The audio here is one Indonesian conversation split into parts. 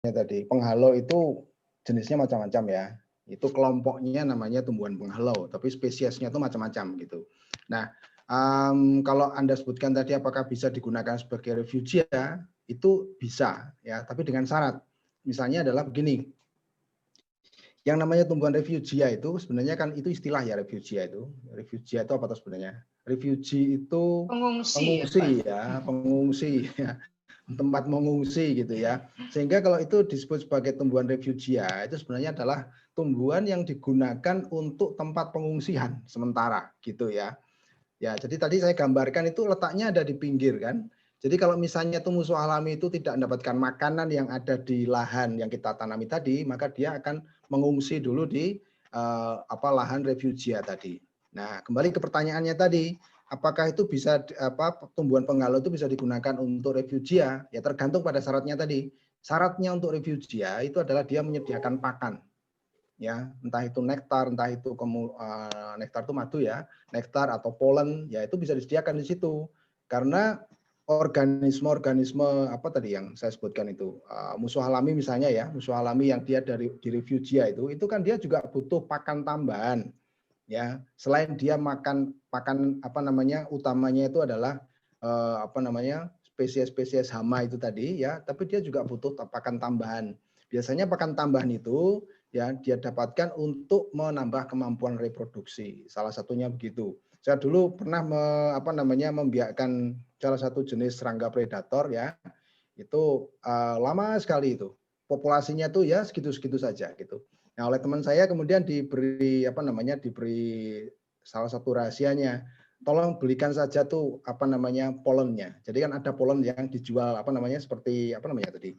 tadi, penghalau itu jenisnya macam-macam ya. Itu kelompoknya namanya tumbuhan penghalau, tapi spesiesnya itu macam-macam gitu. Nah, kalau Anda sebutkan tadi apakah bisa digunakan sebagai refugia, itu bisa ya, tapi dengan syarat. Misalnya adalah begini. Yang namanya tumbuhan refugia itu sebenarnya kan itu istilah ya, refugia itu. Refugia itu apa sebenarnya? Refugee itu pengungsi ya, pengungsi ya, tempat mengungsi gitu ya. Sehingga kalau itu disebut sebagai tumbuhan refugia, itu sebenarnya adalah tumbuhan yang digunakan untuk tempat pengungsian sementara gitu ya. Ya, jadi tadi saya gambarkan itu letaknya ada di pinggir kan. Jadi kalau misalnya itu musuh alami itu tidak mendapatkan makanan yang ada di lahan yang kita tanami tadi, maka dia akan mengungsi dulu di lahan refugia tadi. Nah, kembali ke pertanyaannya tadi, apakah itu bisa tumbuhan penghalau itu bisa digunakan untuk refugia? Ya tergantung pada syaratnya tadi. Syaratnya untuk refugia itu adalah dia menyediakan pakan. Ya, entah itu nektar, entah itu nektar itu madu ya, nektar atau polen, ya itu bisa disediakan di situ. Karena organisme-organisme apa tadi yang saya sebutkan itu, musuh alami misalnya ya, musuh alami yang dia di refugia itu kan dia juga butuh pakan tambahan. Ya, selain dia makan apa namanya utamanya itu adalah spesies-spesies hama itu tadi ya, tapi dia juga butuh pakan tambahan. Biasanya pakan tambahan itu ya dia dapatkan untuk menambah kemampuan reproduksi. Salah satunya begitu. Saya dulu pernah membiakkan salah satu jenis serangga predator ya. Itu lama sekali itu. Populasinya tuh ya segitu-segitu saja gitu. Nah, oleh teman saya kemudian diberi salah satu rahasianya. Tolong belikan saja tuh polennya. Jadi kan ada polen yang dijual seperti tadi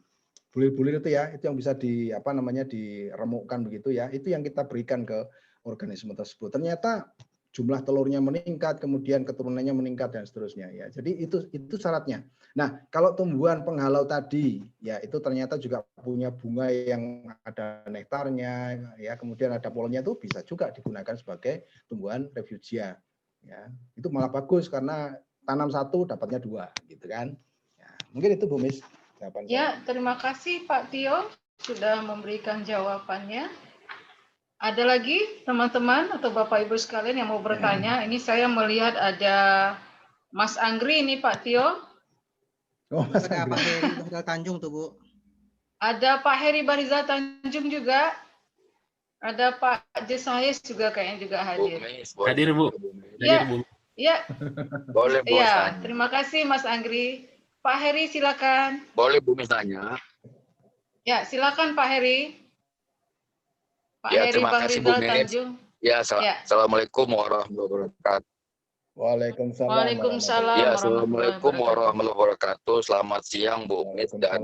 bulir-bulir itu ya, itu yang bisa diremukkan begitu ya, itu yang kita berikan ke organisme tersebut. Ternyata jumlah telurnya meningkat, kemudian keturunannya meningkat dan seterusnya ya. Jadi itu syaratnya. Nah, kalau tumbuhan penghalau tadi ya itu ternyata juga punya bunga yang ada nektarnya ya, kemudian ada polennya itu bisa juga digunakan sebagai tumbuhan refugia. Ya, itu malah bagus karena tanam satu dapatnya dua gitu kan. Ya, mungkin itu Bu Mis. Ya, terima kasih Pak Tio sudah memberikan jawabannya. Ada lagi teman-teman atau Bapak Ibu sekalian yang mau bertanya? Ini saya melihat ada Mas Anggri ini Pak Tio. Oh, Mas ada Anggri. Pak Heri Barizal Tanjung tuh Bu. Ada Pak Heri Barizal Tanjung juga. Ada Pak Jesayes juga kayaknya juga hadir. Hadir Bu. Ya, ya. Boleh Bu. Ya, terima kasih Mas Anggri. Pak Heri silakan. Boleh Bu tanya. Ya, silakan Pak Heri. Pak Ya, Heri terima kasih Bu Tanjung. Ya, Assalamualaikum warahmatullahi wabarakatuh. Waalaikumsalam. Waalaikumsalam. Ya, Assalamualaikum warahmatullahi wabarakatuh. Selamat siang Bu Mit dan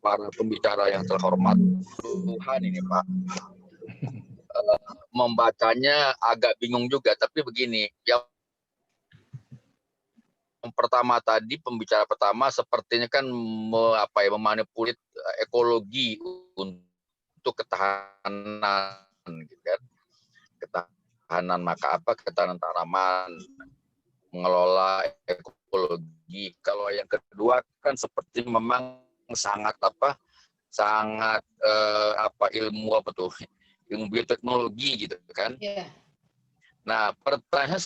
para pembicara yang terhormat. Tuhan ini Pak. Membacanya agak bingung juga, tapi begini, yang pertama tadi pembicara pertama sepertinya kan memanipulir ekologi untuk ketahanan gitu kan. Ketahanan ketahanan tanaman, mengelola ekologi. Kalau yang kedua kan seperti memang sangat ilmu bioteknologi gitu kan. Yeah. Nah, pertanyaan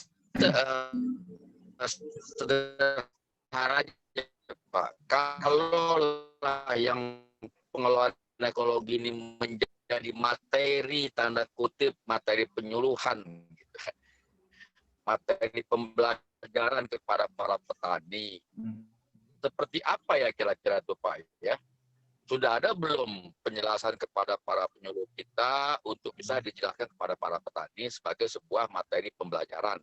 sederhana aja Pak, kalau yang pengelolaan ekologi ini menjadi materi tanda kutip materi penyuluhan gitu. Materi pembelajaran kepada para petani, seperti apa ya kira-kira tuh Pak ya? Sudah ada belum penjelasan kepada para penyuluh kita untuk bisa dijelaskan kepada para petani sebagai sebuah materi pembelajaran?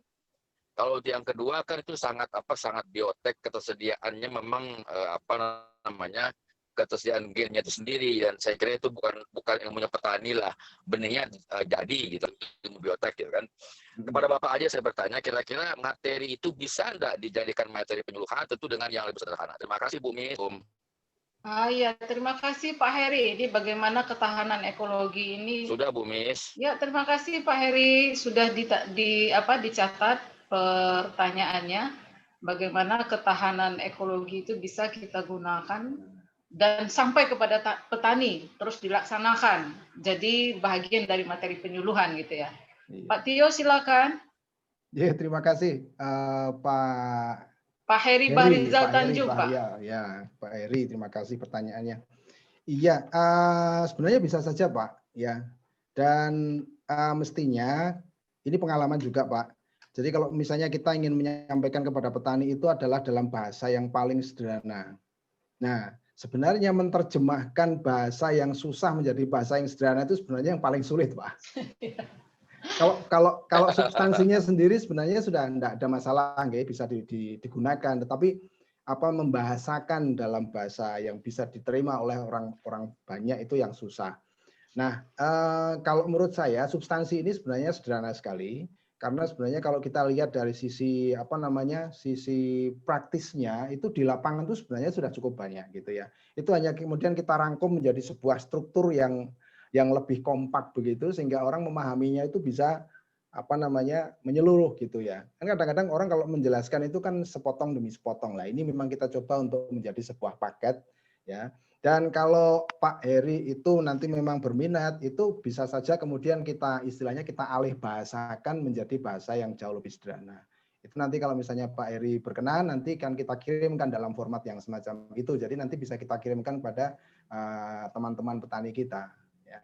Kalau yang kedua kan itu sangat biotek, ketersediaannya memang ketersediaan gennya itu sendiri, dan saya kira itu bukan ilmunya petani lah, benihnya jadi gitu, ilmu biotek gitu kan. Kepada Bapak aja saya bertanya, kira-kira materi itu bisa enggak dijadikan materi penyuluhan, tentu dengan yang lebih sederhana. Terima kasih Bu Mis. Ya, terima kasih Pak Heri. Ini bagaimana ketahanan ekologi ini? Sudah Bu Mis. Ya, terima kasih Pak Heri sudah dicatat pertanyaannya. Bagaimana ketahanan ekologi itu bisa kita gunakan dan sampai kepada petani terus dilaksanakan. Jadi bagian dari materi penyuluhan gitu ya. Iya. Pak Tio silakan. Ya, terima kasih Pak Heri Bahrizal Tanjung, Pak. Ya, Pak Heri, terima kasih pertanyaannya. Iya, sebenarnya bisa saja, Pak. Ya, dan mestinya ini pengalaman juga, Pak. Jadi kalau misalnya kita ingin menyampaikan kepada petani itu adalah dalam bahasa yang paling sederhana. Nah, sebenarnya menerjemahkan bahasa yang susah menjadi bahasa yang sederhana itu sebenarnya yang paling sulit, Pak. Kalau substansinya sendiri sebenarnya sudah tidak ada masalah, nggak bisa digunakan. Tetapi apa membahasakan dalam bahasa yang bisa diterima oleh orang banyak itu yang susah. Nah, kalau menurut saya substansi ini sebenarnya sederhana sekali karena sebenarnya kalau kita lihat dari sisi sisi praktisnya itu di lapangan itu sebenarnya sudah cukup banyak gitu ya. Itu hanya kemudian kita rangkum menjadi sebuah struktur yang lebih kompak begitu sehingga orang memahaminya itu bisa menyeluruh gitu ya. Kan kadang-kadang orang kalau menjelaskan itu kan sepotong demi sepotong lah. Ini memang kita coba untuk menjadi sebuah paket ya. Dan kalau Pak Heri itu nanti memang berminat, itu bisa saja kemudian kita istilahnya kita alih bahasakan menjadi bahasa yang jauh lebih sederhana. Itu nanti kalau misalnya Pak Heri berkenan, nanti kan kita kirimkan dalam format yang semacam itu. Jadi nanti bisa kita kirimkan pada teman-teman petani kita. Ya,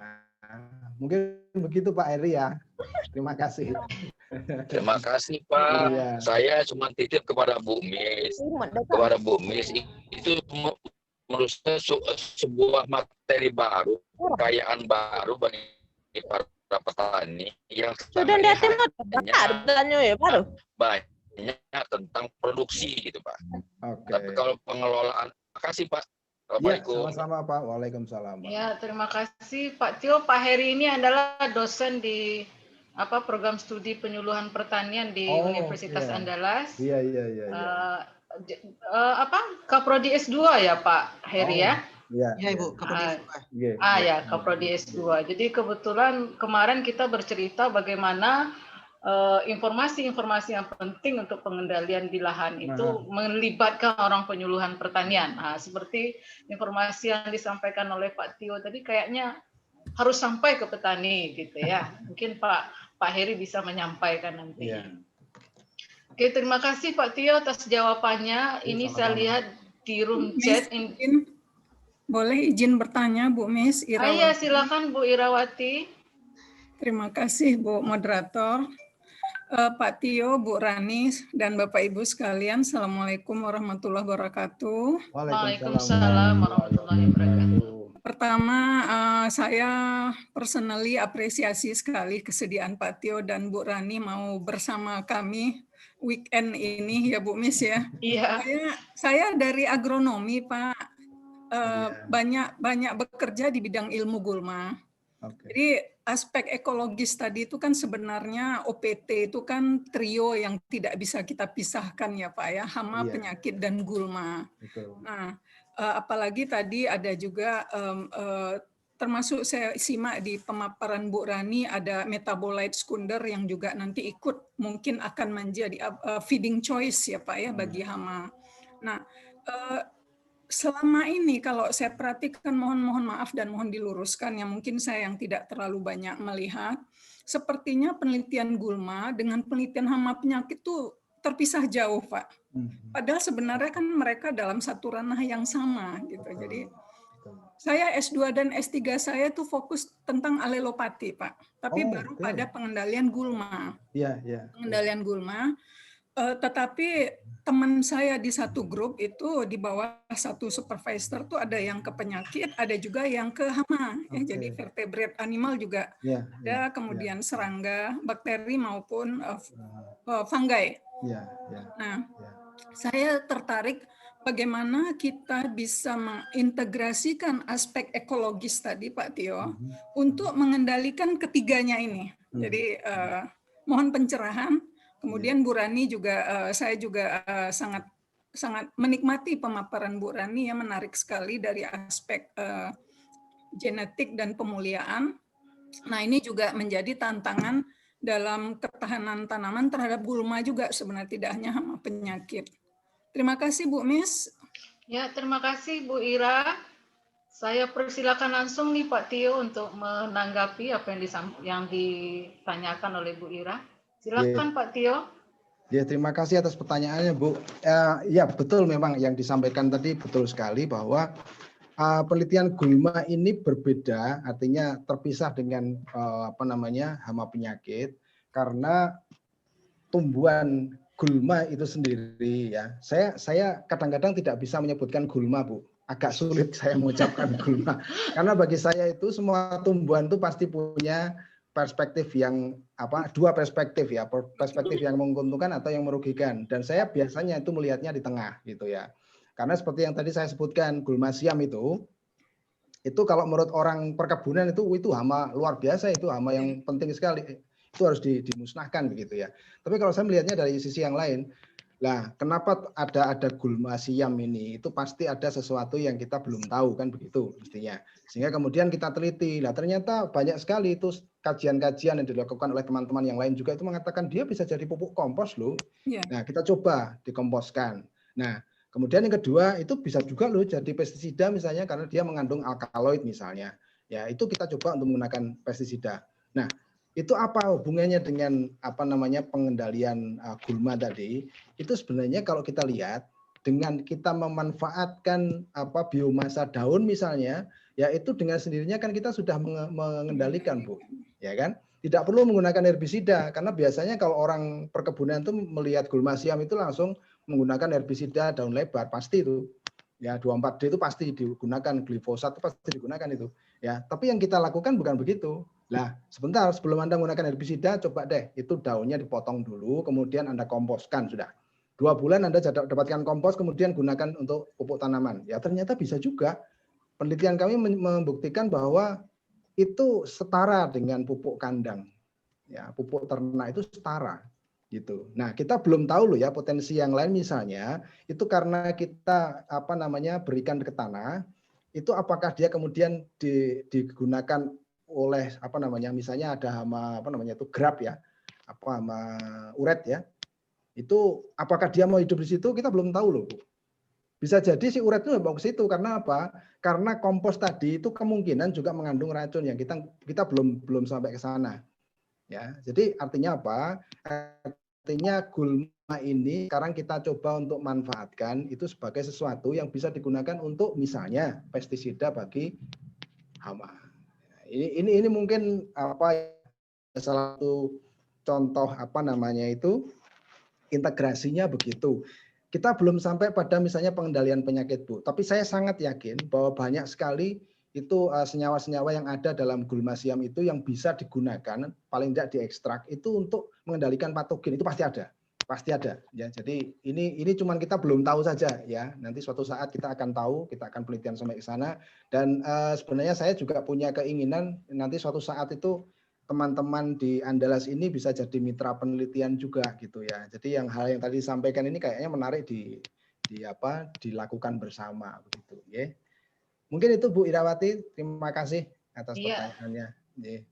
mungkin begitu Pak Heri ya. Terima kasih. Terima kasih Pak. Iya. Saya cuma titip kepada Bu Mis. Kepada Bu Mis itu menurut saya sebuah materi baru, kekayaan baru bagi para petani yang banyak tentang produksi gitu Pak. Oke. Tapi kalau pengelolaan, makasih Pak. Assalamualaikum. Ya, sama-sama Pak. Waalaikumsalam. Ya, terima kasih Pak Tio. Pak Heri ini adalah dosen di program studi penyuluhan pertanian di Universitas Andalas. Iya. Kaprodi S2 ya Pak Heri ya? Iya, Ibu, Kaprodi S2. Ya, Kaprodi S2. Jadi kebetulan kemarin kita bercerita bagaimana informasi-informasi yang penting untuk pengendalian di lahan itu melibatkan orang penyuluhan pertanian. Nah, seperti informasi yang disampaikan oleh Pak Tio tadi kayaknya harus sampai ke petani gitu ya. Mungkin Pak Heri bisa menyampaikan nanti. Iya. Oke, terima kasih Pak Tio atas jawabannya. Ini saya lihat di room chat. Boleh izin bertanya, Bu Miss Irawati? Iya, silakan Bu Irawati. Terima kasih, Bu Moderator. Pak Tio, Bu Rani, dan Bapak Ibu sekalian, Assalamualaikum warahmatullahi wabarakatuh. Waalaikumsalam warahmatullahi wabarakatuh. Pertama, saya personally apresiasi sekali kesediaan Pak Tio dan Bu Rani mau bersama kami weekend ini ya Bu Miss ya. Iya. Saya dari agronomi Pak, banyak bekerja di bidang ilmu gulma. Jadi aspek ekologis tadi itu kan sebenarnya OPT itu kan trio yang tidak bisa kita pisahkan ya Pak ya, hama, penyakit dan gulma. Nah, apalagi tadi ada juga termasuk saya simak di pemaparan Bu Rani ada metabolite sekunder yang juga nanti ikut mungkin akan menjadi feeding choice ya Pak ya bagi hama. Nah, selama ini kalau saya perhatikan mohon maaf dan mohon diluruskan ya mungkin saya yang tidak terlalu banyak melihat sepertinya penelitian gulma dengan penelitian hama penyakit itu terpisah jauh Pak. Padahal sebenarnya kan mereka dalam satu ranah yang sama gitu. Jadi saya S2 dan S3 saya itu fokus tentang alelopati Pak. Tapi baru pada pengendalian gulma. Pengendalian gulma. Tetapi teman saya di satu grup itu di bawah satu supervisor tuh ada yang ke penyakit, ada juga yang ke hama. Ya, jadi vertebrate animal juga ada, kemudian serangga, bakteri maupun fungi. Nah, saya tertarik bagaimana kita bisa mengintegrasikan aspek ekologis tadi Pak Tio untuk mengendalikan ketiganya ini. Jadi mohon pencerahan. Kemudian Bu Rani juga, saya juga sangat menikmati pemaparan Bu Rani yang menarik sekali dari aspek genetik dan pemuliaan. Nah ini juga menjadi tantangan dalam ketahanan tanaman terhadap gulma juga sebenarnya tidak hanya hama penyakit. Terima kasih Bu Miss. Ya terima kasih Bu Ira. Saya persilakan langsung nih Pak Tio untuk menanggapi apa yang ditanyakan oleh Bu Ira. Silakan Pak Tio. Ya, terima kasih atas pertanyaannya, Bu. Ya, betul memang yang disampaikan tadi betul sekali bahwa penelitian gulma ini berbeda, artinya terpisah dengan hama penyakit karena tumbuhan gulma itu sendiri ya. Saya kadang-kadang tidak bisa menyebutkan gulma, Bu. Agak sulit saya mengucapkan gulma. Karena bagi saya itu semua tumbuhan itu pasti punya perspektif yang dua perspektif ya, perspektif yang menguntungkan atau yang merugikan. Dan saya biasanya itu melihatnya di tengah gitu ya. Karena seperti yang tadi saya sebutkan, gulma siam itu kalau menurut orang perkebunan itu hama luar biasa, itu hama yang penting sekali. Itu harus dimusnahkan begitu ya. Tapi kalau saya melihatnya dari sisi yang lain, lah kenapa ada gulma siam ini? Itu pasti ada sesuatu yang kita belum tahu kan begitu mestinya. Sehingga kemudian kita teliti. Lah ternyata banyak sekali itu kajian-kajian yang dilakukan oleh teman-teman yang lain juga itu mengatakan dia bisa jadi pupuk kompos loh. Yeah. Nah, kita coba dikomposkan. Nah, kemudian yang kedua itu bisa juga loh jadi pestisida misalnya karena dia mengandung alkaloid misalnya. Ya, itu kita coba untuk menggunakan pestisida. Nah, itu apa hubungannya dengan pengendalian gulma tadi? Itu sebenarnya kalau kita lihat dengan kita memanfaatkan biomasa daun misalnya, ya itu dengan sendirinya kan kita sudah mengendalikan, Bu. Ya kan? Tidak perlu menggunakan herbisida karena biasanya kalau orang perkebunan itu melihat gulma siam itu langsung menggunakan herbisida daun lebar, pasti itu. Ya 24D itu pasti digunakan, glifosat itu pasti digunakan itu. Ya, tapi yang kita lakukan bukan begitu. Nah, sebentar sebelum Anda menggunakan herbisida, coba deh itu daunnya dipotong dulu, kemudian Anda komposkan sudah. 2 bulan Anda dapatkan kompos, kemudian gunakan untuk pupuk tanaman. Ya ternyata bisa juga. Penelitian kami membuktikan bahwa itu setara dengan pupuk kandang. Ya, pupuk ternak itu setara. Gitu. Nah, kita belum tahu loh ya potensi yang lain misalnya itu karena kita berikan ke tanah, itu apakah dia kemudian digunakan oleh misalnya ada hama grab ya, hama uret ya, itu apakah dia mau hidup di situ kita belum tahu loh, Bu. Bisa jadi si uret itu mau ke situ karena apa? Karena kompos tadi itu kemungkinan juga mengandung racun yang kita belum sampai ke sana. Ya, jadi artinya apa? Artinya gulma ini sekarang kita coba untuk manfaatkan itu sebagai sesuatu yang bisa digunakan untuk misalnya pestisida bagi hama. Ini mungkin salah satu contoh integrasinya begitu. Kita belum sampai pada misalnya pengendalian penyakit, Bu. Tapi saya sangat yakin bahwa banyak sekali itu senyawa-senyawa yang ada dalam gulma siam itu yang bisa digunakan paling tidak diekstrak itu untuk mengendalikan patogen, itu pasti ada ya. Jadi ini cuman kita belum tahu saja ya, nanti suatu saat kita akan tahu, kita akan penelitian sampai ke sana. Dan sebenarnya saya juga punya keinginan nanti suatu saat itu teman-teman di Andalas ini bisa jadi mitra penelitian juga gitu ya. Jadi hal yang tadi disampaikan ini kayaknya menarik dilakukan bersama begitu ya. Mungkin itu Bu Irawati, terima kasih atas pertanyaannya.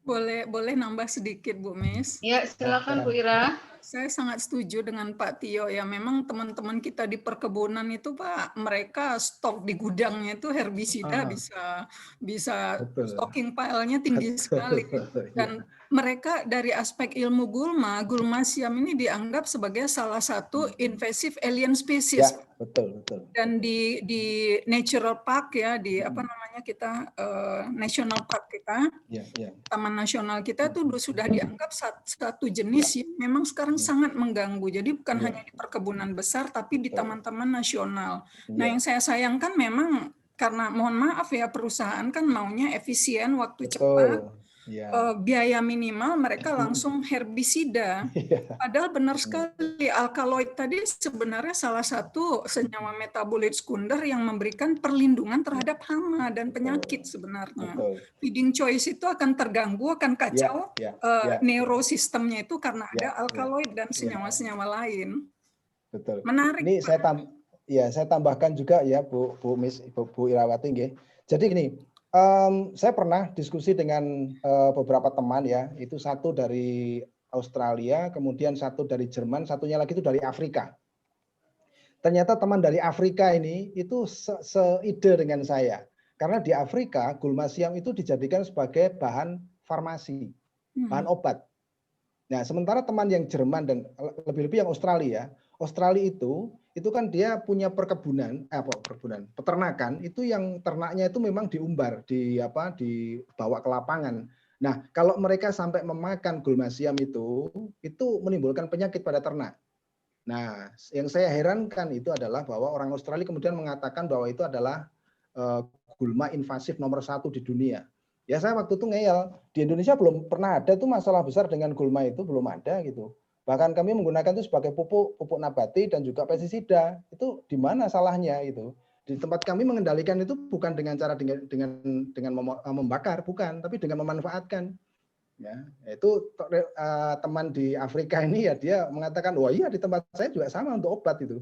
Boleh nambah sedikit Bu Mis? Ya, silakan Bu Ira. Saya sangat setuju dengan Pak Tio ya. Memang teman-teman kita di perkebunan itu Pak, mereka stok di gudangnya itu herbisida bisa stocking pile-nya tinggi sekali. Dan mereka dari aspek ilmu gulma siam ini dianggap sebagai salah satu invasive alien species. Ya, betul. Dan di natural park ya, di kita national park kita, taman nasional kita itu sudah dianggap satu jenis yang memang sekarang sangat mengganggu. Jadi bukan hanya di perkebunan besar, tapi di taman-taman nasional. Nah, yang saya sayangkan memang karena mohon maaf ya, perusahaan kan maunya efisien, waktu cepat, biaya minimal, mereka langsung herbisida. Padahal benar sekali, alkaloid tadi sebenarnya salah satu senyawa metabolit sekunder yang memberikan perlindungan terhadap hama dan penyakit sebenarnya. Feeding choice itu akan terganggu, akan kacau neurosistemnya itu karena ada alkaloid dan senyawa-senyawa lain. Betul. Menarik. Ini saya tambahkan juga ya Bu Irawati nggih. Jadi gini, saya pernah diskusi dengan beberapa teman ya, itu satu dari Australia, kemudian satu dari Jerman, satunya lagi itu dari Afrika. Ternyata teman dari Afrika ini itu seide dengan saya. Karena di Afrika gulma siam itu dijadikan sebagai bahan farmasi, bahan obat. Nah, sementara teman yang Jerman dan lebih-lebih yang Australia itu kan dia punya peternakan itu yang ternaknya itu memang diumbar, dibawa ke lapangan. Nah, kalau mereka sampai memakan gulma siam itu menimbulkan penyakit pada ternak. Nah, yang saya herankan itu adalah bahwa orang Australia kemudian mengatakan bahwa itu adalah gulma invasif nomor 1 di dunia. Ya saya waktu itu ngeyel, di Indonesia belum pernah ada tuh masalah besar dengan gulma itu, belum ada gitu. Bahkan kami menggunakan itu sebagai pupuk nabati dan juga pestisida. Itu di mana salahnya itu? Di tempat kami mengendalikan itu bukan dengan cara dengan membakar, bukan, tapi dengan memanfaatkan. Ya, itu teman di Afrika ini ya dia mengatakan, wah iya di tempat saya juga sama untuk obat itu.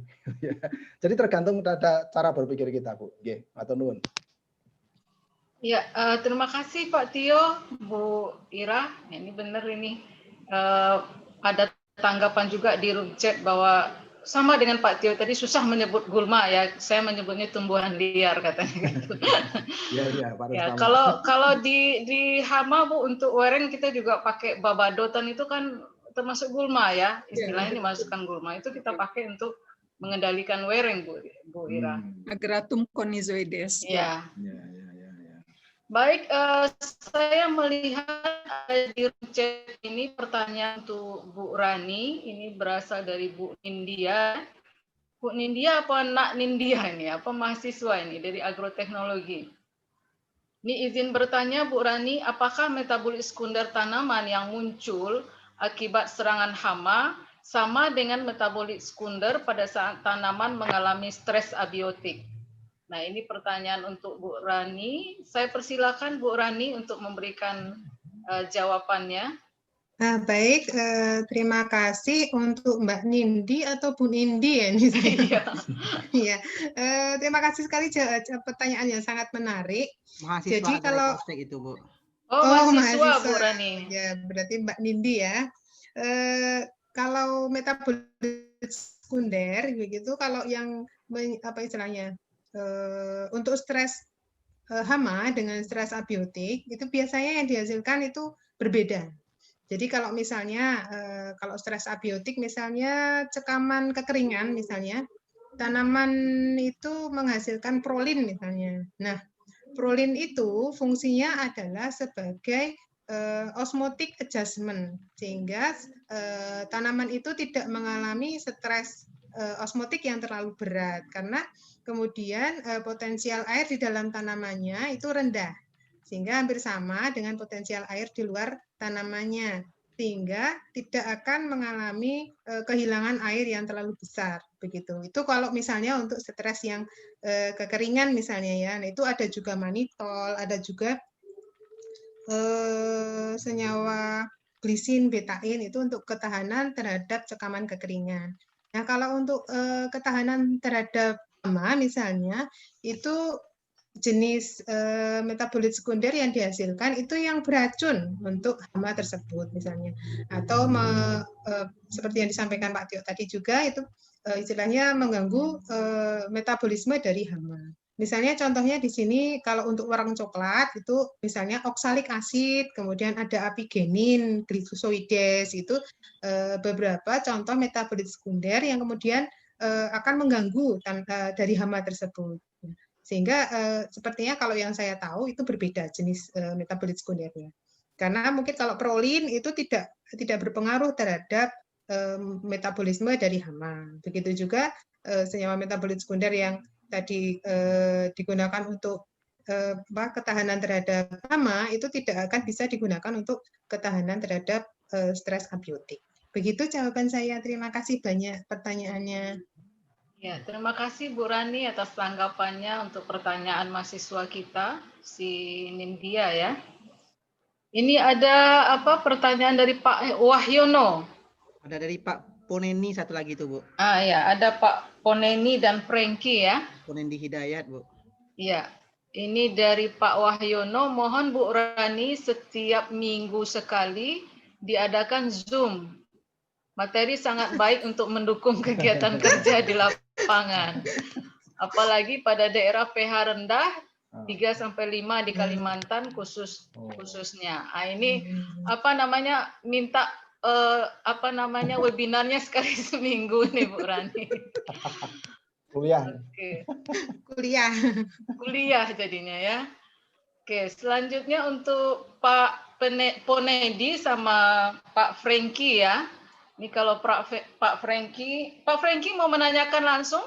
Jadi tergantung pada cara berpikir kita, Bu. Nggih, matur nuwun. Ya, terima kasih Pak Tio, Bu Ira. Ini benar ini. Ada tanggapan juga di room chat bahwa sama dengan Pak Tio tadi susah menyebut gulma ya. Saya menyebutnya tumbuhan liar katanya gitu. Ya, kalau di hama Bu untuk wereng kita juga pakai babadotan itu kan termasuk gulma ya. Istilahnya dimasukkan gulma itu kita pakai untuk mengendalikan wereng Bu Ira. Agratum conizoides. Ya. Baik, saya melihat di chat ini pertanyaan untuk Bu Rani, ini berasal dari Bu Nindya. Bu Nindya apa Nak Nindya ini? Apa mahasiswa ini dari agroteknologi? Ini izin bertanya Bu Rani, apakah metabolit sekunder tanaman yang muncul akibat serangan hama sama dengan metabolit sekunder pada saat tanaman mengalami stres abiotik? Nah, ini pertanyaan untuk Bu Rani. Saya persilakan Bu Rani untuk memberikan jawabannya. Baik, terima kasih untuk Mbak Nindi atau Bu Nindi ya ini saya. Iya. Terima kasih sekali pertanyaan yang sangat menarik. Mahasiswa. Jadi kalau itu, Bu. Mahasiswa Bu Rani. Ya, berarti Mbak Nindi ya. Kalau metabolit sekunder begitu, kalau yang apa istilahnya? Untuk stres hama dengan stres abiotik itu biasanya yang dihasilkan itu berbeda. Jadi kalau misalnya kalau stres abiotik misalnya cekaman kekeringan misalnya, tanaman itu menghasilkan prolin misalnya. Nah, prolin itu fungsinya adalah sebagai osmotic adjustment sehingga tanaman itu tidak mengalami stres osmotik yang terlalu berat karena kemudian potensial air di dalam tanamannya itu rendah sehingga hampir sama dengan potensial air di luar tanamannya sehingga tidak akan mengalami kehilangan air yang terlalu besar begitu. Itu kalau misalnya untuk stres yang kekeringan misalnya ya. Nah, itu ada juga manitol, ada juga senyawa glisin, betain itu untuk ketahanan terhadap cekaman kekeringan. Nah, kalau untuk ketahanan terhadap hama misalnya, itu jenis metabolit sekunder yang dihasilkan itu yang beracun untuk hama tersebut misalnya. Atau seperti yang disampaikan Pak Tio tadi juga, itu istilahnya mengganggu metabolisme dari hama. Misalnya contohnya di sini kalau untuk warna coklat itu misalnya oksalik asid, kemudian ada apigenin, glycosides itu beberapa contoh metabolit sekunder yang kemudian akan mengganggu dari hama tersebut. Sehingga sepertinya kalau yang saya tahu itu berbeda jenis metabolit sekundernya. Karena mungkin kalau prolin itu tidak berpengaruh terhadap metabolisme dari hama. Begitu juga senyawa metabolit sekunder yang tadi digunakan untuk ketahanan terhadap hama itu tidak akan bisa digunakan untuk ketahanan terhadap stres abiotik. Begitu jawaban saya. Terima kasih banyak pertanyaannya. Ya, terima kasih Bu Rani atas tanggapannya untuk pertanyaan mahasiswa kita si Nindya ya. Ini ada pertanyaan dari Pak Wahyono. Ada dari Pak Poneni satu lagi itu, Bu. Ya, ada Pak Poneni dan Franky ya. Poneni Hidayat, Bu. Iya, ini dari Pak Wahyono. Mohon Bu Rani setiap minggu sekali diadakan Zoom. Materi sangat baik untuk mendukung kegiatan kerja di lapangan. Apalagi pada daerah pH rendah 3-5 di Kalimantan khususnya. Ini minta webinarnya sekali seminggu nih Bu Rani. Kuliah. Oke. Kuliah jadinya ya. Oke, selanjutnya untuk Pak Ponedi sama Pak Franky ya. Ini kalau Pak Franky mau menanyakan langsung?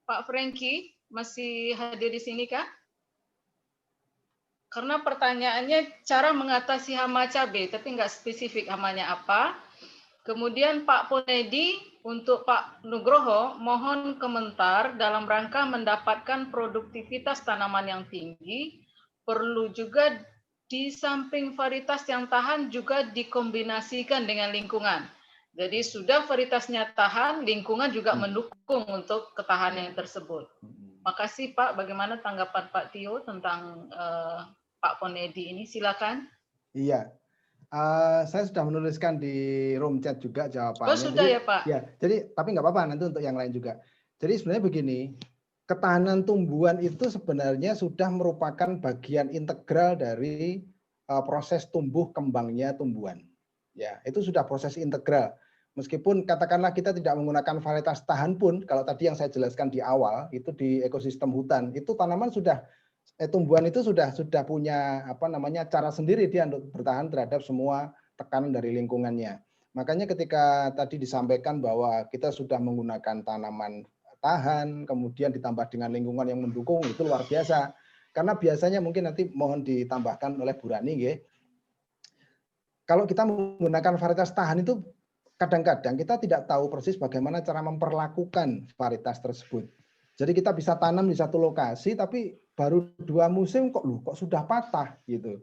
Pak Franky masih hadir di sini kah? Karena pertanyaannya cara mengatasi hama cabai, tapi nggak spesifik hamanya apa. Kemudian Pak Ponedi untuk Pak Nugroho, mohon komentar dalam rangka mendapatkan produktivitas tanaman yang tinggi, perlu juga di samping varietas yang tahan juga dikombinasikan dengan lingkungan. Jadi sudah varietasnya tahan, lingkungan juga mendukung untuk ketahanan tersebut. Makasih Pak, bagaimana tanggapan Pak Tio tentang Pak Ponedi ini? Silakan. Iya, saya sudah menuliskan di room chat juga jawabannya. Oh sudah ya Pak? Ya, jadi tapi nggak apa-apa nanti untuk yang lain juga. Jadi sebenarnya begini, ketahanan tumbuhan itu sebenarnya sudah merupakan bagian integral dari proses tumbuh kembangnya tumbuhan. Ya, itu sudah proses integral. Meskipun katakanlah kita tidak menggunakan varietas tahan pun, kalau tadi yang saya jelaskan di awal itu di ekosistem hutan, itu tanaman sudah tumbuhan itu sudah punya cara sendiri dia untuk bertahan terhadap semua tekanan dari lingkungannya. Makanya ketika tadi disampaikan bahwa kita sudah menggunakan tanaman tahan, kemudian ditambah dengan lingkungan yang mendukung, itu luar biasa. Karena biasanya mungkin nanti mohon ditambahkan oleh Bu Rani, kalau kita menggunakan varietas tahan itu kadang-kadang kita tidak tahu persis bagaimana cara memperlakukan varietas tersebut. Jadi kita bisa tanam di satu lokasi, tapi baru 2 musim kok sudah patah gitu.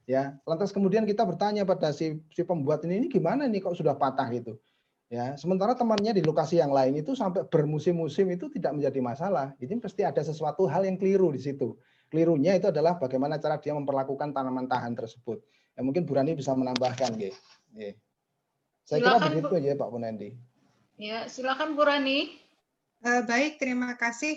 Ya, lantas kemudian kita bertanya pada si pembuat ini gimana nih kok sudah patah gitu. Ya, sementara temannya di lokasi yang lain itu sampai bermusim-musim itu tidak menjadi masalah. Ini pasti ada sesuatu hal yang keliru di situ. Kelirunya itu adalah bagaimana cara dia memperlakukan tanaman tahan tersebut. Ya, mungkin Bu Rani bisa menambahkan, Saya kira begitu aja Pak Ponedi. Ya, silakan Bu Rani. Baik, terima kasih.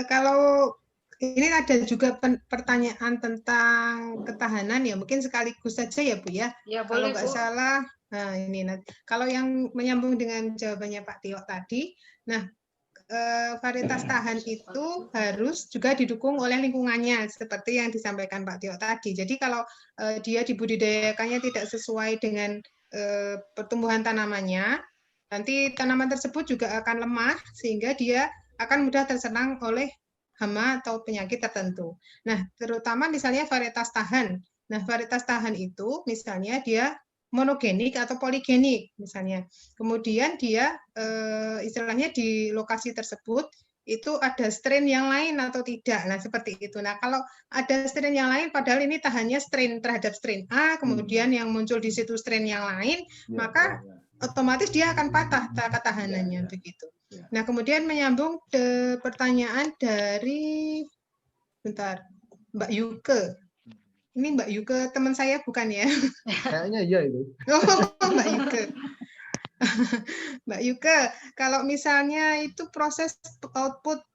Kalau ini ada juga pertanyaan tentang ketahanan ya, mungkin sekaligus saja ya Bu ya. Ya kalau boleh nggak Bu. salah, nah ini kalau yang menyambung dengan jawabannya Pak Tio tadi, nah varietas tahan itu harus juga didukung oleh lingkungannya seperti yang disampaikan Pak Tio tadi. Jadi kalau dia dibudidayakannya tidak sesuai dengan pertumbuhan tanamannya, nanti tanaman tersebut juga akan lemah sehingga dia akan mudah terserang oleh hama atau penyakit tertentu. Nah, terutama misalnya varietas tahan. Nah, varietas tahan itu misalnya dia monogenik atau poligenik misalnya. Kemudian dia istilahnya di lokasi tersebut itu ada strain yang lain atau tidak. Nah, seperti itu. Nah, kalau ada strain yang lain padahal ini tahannya strain terhadap strain A, kemudian yang muncul di situ strain yang lain, maka otomatis dia akan patah ketahanannya begitu. Nah, kemudian menyambung ke pertanyaan dari Mbak Yuke. Ini Mbak Yuke teman saya bukan ya? Kayaknya iya itu. Oh, Mbak Yuke. Mbak Yuke, kalau misalnya itu proses output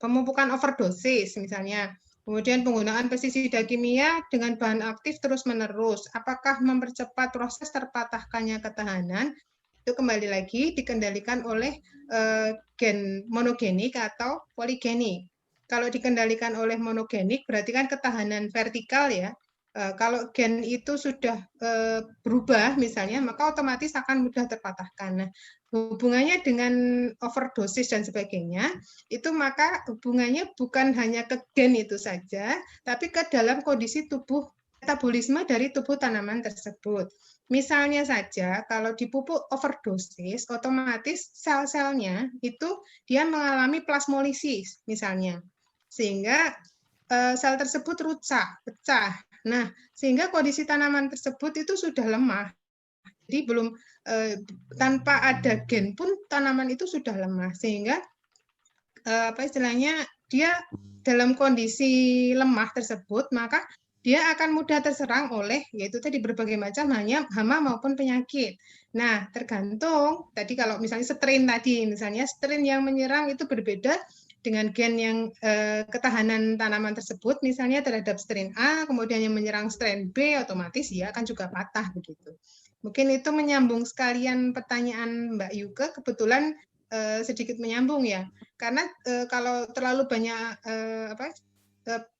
pemupukan overdosis misalnya, kemudian penggunaan pestisida kimia dengan bahan aktif terus-menerus, apakah mempercepat proses terpatahkannya ketahanan? Itu kembali lagi dikendalikan oleh gen monogenik atau poligenik. Kalau dikendalikan oleh monogenik berarti kan ketahanan vertikal ya. Kalau gen itu sudah berubah misalnya, maka otomatis akan mudah terpatahkan. Nah, hubungannya dengan overdosis dan sebagainya, itu maka hubungannya bukan hanya ke gen itu saja, tapi ke dalam kondisi tubuh metabolisme dari tubuh tanaman tersebut. Misalnya saja, kalau dipupuk overdosis, otomatis sel-selnya itu dia mengalami plasmolisis misalnya, sehingga sel tersebut rusak, pecah. Nah, sehingga kondisi tanaman tersebut itu sudah lemah. Jadi belum tanpa ada gen pun tanaman itu sudah lemah, sehingga istilahnya dia dalam kondisi lemah tersebut, maka dia akan mudah terserang oleh yaitu tadi berbagai macam hama maupun penyakit. Nah, tergantung tadi kalau misalnya strain tadi, misalnya strain yang menyerang itu berbeda dengan gen yang ketahanan tanaman tersebut, misalnya terhadap strain A, kemudian yang menyerang strain B, otomatis dia akan juga patah begitu. Mungkin itu menyambung sekalian pertanyaan Mbak Yuke, kebetulan sedikit menyambung ya, karena kalau terlalu banyak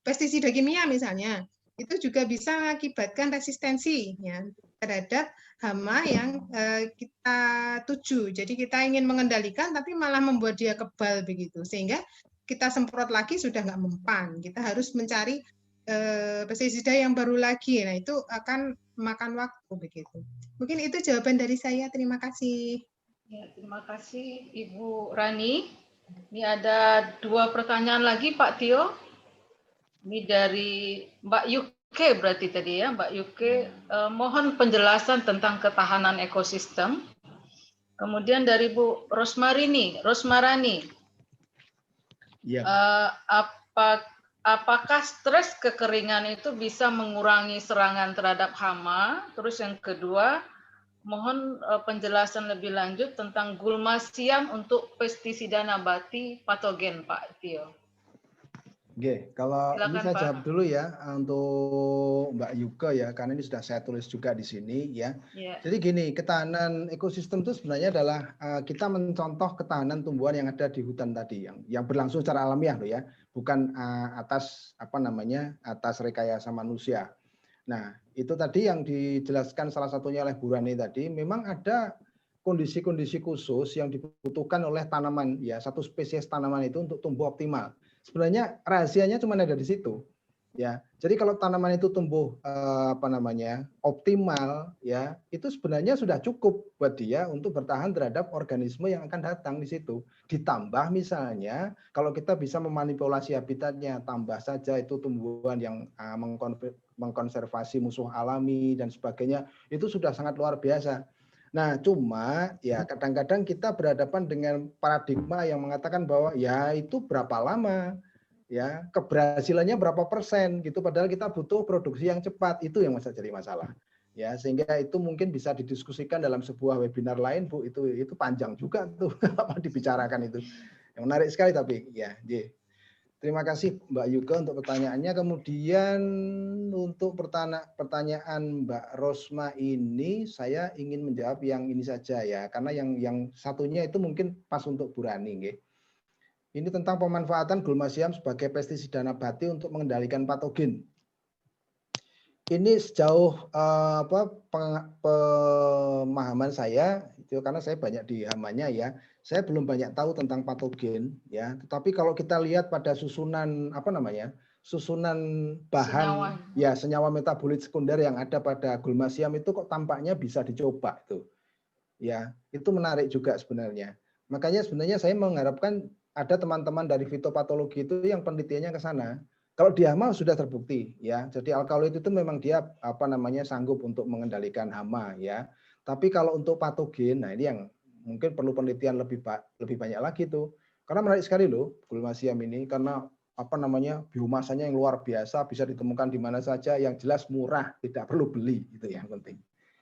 pestisida kimia misalnya, itu juga bisa mengakibatkan resistensi ya terhadap hama yang kita tuju. Jadi kita ingin mengendalikan tapi malah membuat dia kebal begitu, sehingga kita semprot lagi sudah nggak mempan. Kita harus mencari pestisida yang baru lagi. Nah itu akan memakan waktu begitu. Mungkin itu jawaban dari saya. Terima kasih. Ya, terima kasih Ibu Rani. Ini ada 2 pertanyaan lagi Pak Tio. Ini dari Mbak Yuke berarti tadi ya, Mbak Yuke. Mohon penjelasan tentang ketahanan ekosistem. Kemudian dari Bu Rosmarani. Iya. Apakah stres kekeringan itu bisa mengurangi serangan terhadap hama? Terus yang kedua, mohon penjelasan lebih lanjut tentang gulma siam untuk pestisida nabati patogen, Pak Tio. Oke, kalau Silakan, ini saya Pak. jawab dulu ya untuk Mbak Yuke ya, karena ini sudah saya tulis juga di sini ya. Ya. Jadi gini, ketahanan ekosistem itu sebenarnya adalah kita mencontoh ketahanan tumbuhan yang ada di hutan tadi, yang berlangsung secara alamiah loh ya, bukan atas atas rekayasa manusia. Nah, itu tadi yang dijelaskan salah satunya oleh Bu Rani tadi, memang ada kondisi-kondisi khusus yang dibutuhkan oleh tanaman ya, satu spesies tanaman itu untuk tumbuh optimal. Sebenarnya rahasianya cuma ada di situ ya. Jadi kalau tanaman itu tumbuh optimal ya, itu sebenarnya sudah cukup buat dia untuk bertahan terhadap organisme yang akan datang di situ. Ditambah misalnya kalau kita bisa memanipulasi habitatnya, tambah saja itu tumbuhan yang mengkonservasi musuh alami dan sebagainya, itu sudah sangat luar biasa. Nah, cuma ya kadang-kadang kita berhadapan dengan paradigma yang mengatakan bahwa ya itu berapa lama, ya keberhasilannya berapa persen gitu. Padahal kita butuh produksi yang cepat, itu yang jadi masalah. Ya, sehingga itu mungkin bisa didiskusikan dalam sebuah webinar lain, Bu. Itu panjang juga tuh apa dibicarakan itu. Yang menarik sekali tapi ya, terima kasih Mbak Yuke untuk pertanyaannya. Kemudian untuk pertanyaan Mbak Rosma ini, saya ingin menjawab yang ini saja ya, karena yang satunya itu mungkin pas untuk Bu Rani. Ini tentang pemanfaatan gulma siam sebagai pestisida nabati untuk mengendalikan patogen. Ini sejauh pemahaman saya, itu karena saya banyak di hamanya ya. Saya belum banyak tahu tentang patogen ya, tetapi kalau kita lihat pada susunan susunan bahan senyawa metabolit sekunder yang ada pada gulma siam itu kok tampaknya bisa dicoba itu. Ya, itu menarik juga sebenarnya. Makanya sebenarnya saya mengharapkan ada teman-teman dari fitopatologi itu yang penelitiannya ke sana. Kalau di hama sudah terbukti ya. Jadi alkaloid itu memang dia sanggup untuk mengendalikan hama ya. Tapi kalau untuk patogen, nah ini yang mungkin perlu penelitian lebih banyak lagi tuh. Karena menarik sekali loh gulma siam ini, karena biomasanya yang luar biasa, bisa ditemukan di mana saja, yang jelas murah, tidak perlu beli, itu yang penting.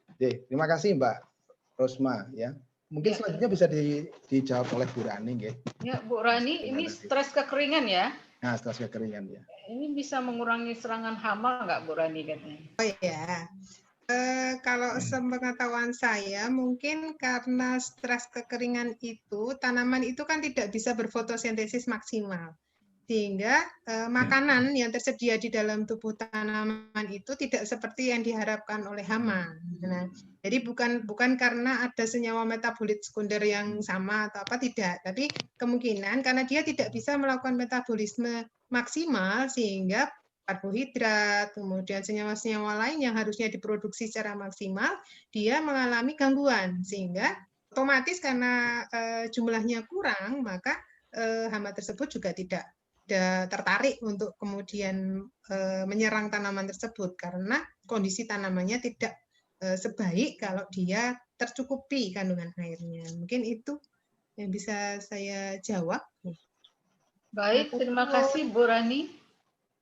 Oke, terima kasih Mbak Rosma ya. Mungkin selanjutnya bisa dijawab oleh Bu Rani. Ya, Bu Rani, ini stres kekeringan ya? Nah, stres kekeringan ya. Ini bisa mengurangi serangan hama nggak Bu Rani katanya? Oh ya. Kalau sepengetahuan saya, mungkin karena stres kekeringan itu, tanaman itu kan tidak bisa berfotosintesis maksimal. Sehingga makanan yang tersedia di dalam tubuh tanaman itu tidak seperti yang diharapkan oleh hama. Nah, jadi bukan karena ada senyawa metabolit sekunder yang sama atau apa, tidak. Tapi kemungkinan karena dia tidak bisa melakukan metabolisme maksimal, sehingga karbohidrat, kemudian senyawa-senyawa lain yang harusnya diproduksi secara maksimal, dia mengalami gangguan. Sehingga otomatis karena jumlahnya kurang, maka hama tersebut juga tidak tertarik untuk kemudian menyerang tanaman tersebut, karena kondisi tanamannya tidak sebaik kalau dia tercukupi kandungan airnya. Mungkin itu yang bisa saya jawab. Baik, terima kasih Bu Rani.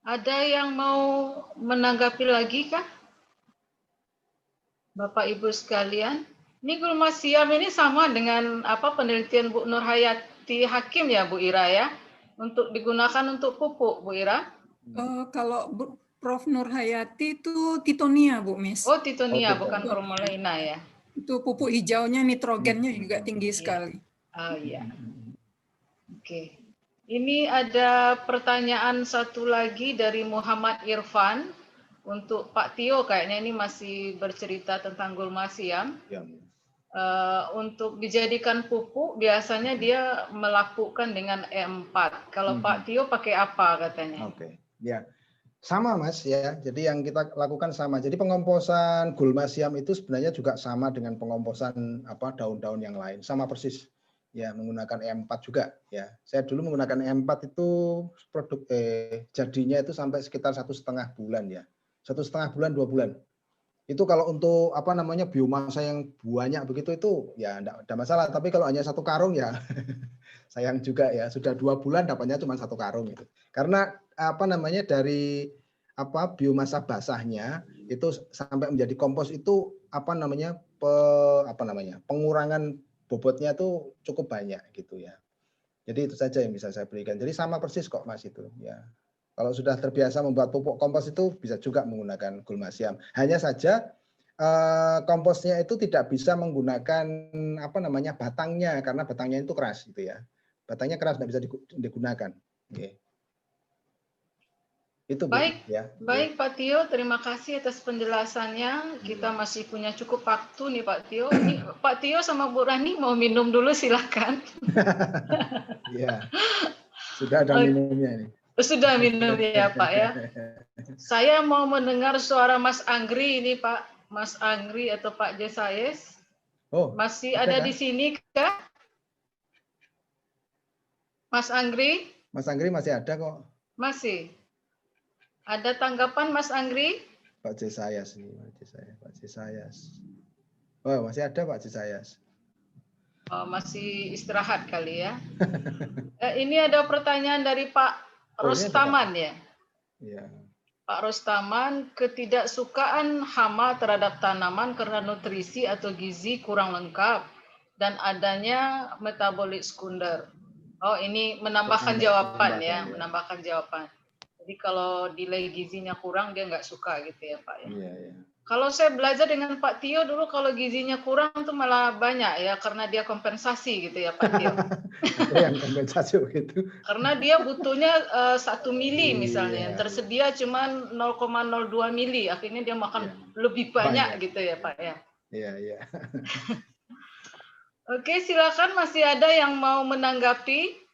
Ada yang mau menanggapi lagi kah? Bapak Ibu sekalian, ini gulma siam ini sama dengan penelitian Bu Nurhayati Hakim ya Bu Ira ya? untuk digunakan untuk pupuk, Bu Ira? Kalau Prof. Nurhayati itu Titonia, Bu Miss. Oh, Titonia, Oh, bukan Titonia. Formulina ya? Itu pupuk hijaunya, nitrogennya juga tinggi sekali. Oh iya. Oke. Ini ada pertanyaan satu lagi dari Muhammad Irfan untuk Pak Tio, kayaknya ini masih bercerita tentang gulma siam. Ya. Untuk dijadikan pupuk biasanya dia melakukan dengan E4. Kalau Pak Tio pakai apa katanya? Oke. Ya. Sama Mas ya. Jadi yang kita lakukan sama. Jadi pengomposan gulma siam itu sebenarnya juga sama dengan pengomposan daun-daun yang lain, sama persis. Ya, menggunakan E4 juga ya. Saya dulu menggunakan E4 itu jadinya itu sampai sekitar 1,5 bulan ya. 1,5 bulan, 2 bulan. Itu kalau untuk biomasa yang banyak begitu itu ya enggak ada masalah. Tapi kalau hanya 1 karung ya sayang juga ya. Sudah 2 bulan dapatnya cuma 1 karung itu. Karena dari biomasa basahnya itu sampai menjadi kompos itu pengurangan bobotnya tuh cukup banyak gitu ya. Jadi itu saja yang bisa saya berikan. Jadi sama persis kok Mas itu ya. Kalau sudah terbiasa membuat pupuk kompos itu bisa juga menggunakan gulma siam. Hanya saja komposnya itu tidak bisa menggunakan batangnya karena batangnya itu keras gitu ya. Batangnya keras tidak bisa digunakan. Okay. Itu Bu, baik, ya. Baik Pak Tio, terima kasih atas penjelasannya. Kita masih punya cukup waktu nih Pak Tio. Ini Pak Tio sama Bu Rani mau minum dulu silakan. Ya, sudah ada minumnya nih. Sudah minum ya Pak ya. Saya mau mendengar suara Mas Anggri ini Pak, Mas Anggri atau Pak Jesayes. Oh, masih ada di sini kah? Mas Anggri? Mas Anggri masih ada kok. Masih. Ada tanggapan Mas Anggri? Pak Jesayas nih, Pak Jesayas. Oh, masih ada Pak Jesayas. Oh, masih istirahat kali ya. Ini ada pertanyaan dari Pak Rostaman ya. Iya. Pak Rostaman, ketidaksukaan hama terhadap tanaman karena nutrisi atau gizi kurang lengkap dan adanya metabolit sekunder. Oh, ini menambahkan jawaban ya, menambahkan jawaban. Jadi kalau nilai gizinya kurang dia nggak suka gitu ya Pak ya. Iya, iya. Kalau saya belajar dengan Pak Tio dulu kalau gizinya kurang tuh malah banyak ya karena dia kompensasi gitu ya Pak Tio. Ada yang kompensasi begitu. Karena dia butuhnya 1 mili misalnya, yang tersedia cuma 0,02 mili, akhirnya dia makan lebih banyak gitu ya Pak ya. Iya, iya. Oke, silakan masih ada yang mau menanggapi?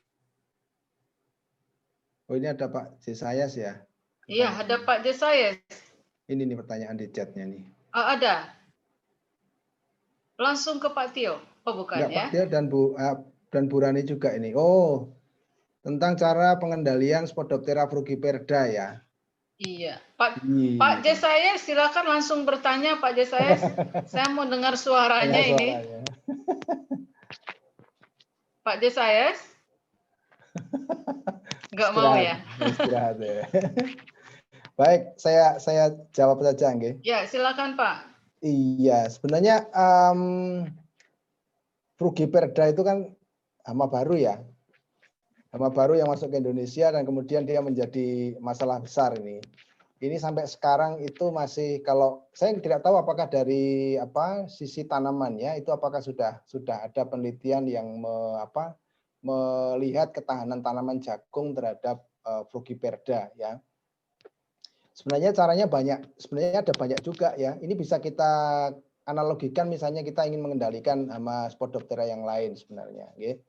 Oh, ini ada Pak Jesayas ya? Iya, ada Pak Jesayes. Ini nih pertanyaan di chatnya nih. Oh, ada. Langsung ke Pak Tio. Oh, bukan ya? Pak Tio dan Bu Rani juga ini. Oh, tentang cara pengendalian Spodoptera frugiperda ya. Iya. Pak Jesayes, silakan langsung bertanya Pak Jesayes. Saya mau dengar suaranya ini. Pak Jesayes? Enggak mau ya? Istirahat ya. Baik, saya jawab saja, nggih. Ya, silakan Pak. Iya, sebenarnya frugiperda itu kan hama baru ya. Hama baru yang masuk ke Indonesia dan kemudian dia menjadi masalah besar ini. Ini sampai sekarang itu masih, kalau saya tidak tahu apakah dari sisi tanamannya itu apakah sudah ada penelitian yang melihat ketahanan tanaman jagung terhadap frugiperda ya. Sebenarnya caranya banyak, sebenarnya ada banyak juga ya. Ini bisa kita analogikan misalnya kita ingin mengendalikan hama Spodoptera yang lain sebenarnya. Ya.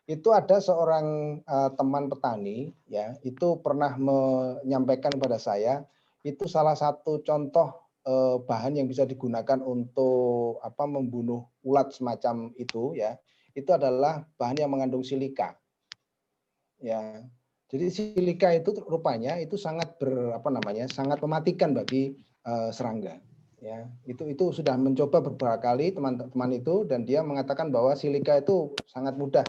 Itu ada seorang teman petani ya, itu pernah menyampaikan kepada saya, itu salah satu contoh bahan yang bisa digunakan untuk membunuh ulat semacam itu ya. Itu adalah bahan yang mengandung silika. Ya. Jadi silika itu rupanya itu sangat sangat mematikan bagi serangga. Ya, itu sudah mencoba beberapa kali teman-teman itu dan dia mengatakan bahwa silika itu sangat mudah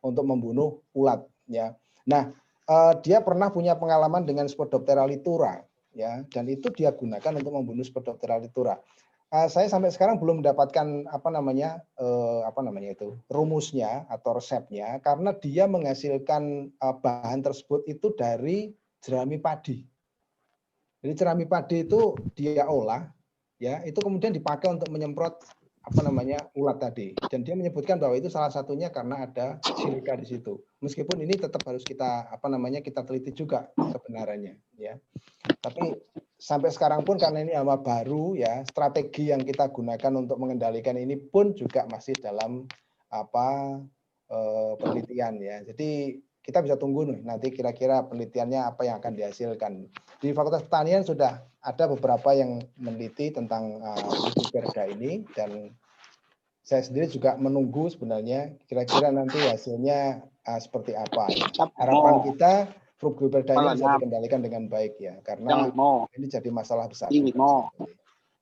untuk membunuh ulat. Ya, nah dia pernah punya pengalaman dengan Spodoptera litura. Ya, dan itu dia gunakan untuk membunuh Spodoptera litura. Saya sampai sekarang belum mendapatkan rumusnya atau resepnya, karena dia menghasilkan bahan tersebut itu dari jerami padi. Jadi jerami padi itu dia olah, ya, itu kemudian dipakai untuk menyemprot ulat tadi. Dan dia menyebutkan bahwa itu salah satunya karena ada silika di situ. Meskipun ini tetap harus kita kita teliti juga kebenarannya, ya. Tapi sampai sekarang pun karena ini hama baru, ya, strategi yang kita gunakan untuk mengendalikan ini pun juga masih dalam penelitian, ya. Jadi kita bisa tunggu nih nanti kira-kira penelitiannya apa yang akan dihasilkan. Di Fakultas Pertanian sudah ada beberapa yang meneliti tentang perda ini, dan saya sendiri juga menunggu sebenarnya kira-kira nanti hasilnya seperti apa. Harapan kita perda ini bisa dikendalikan dengan baik, ya, karena ini jadi masalah besar.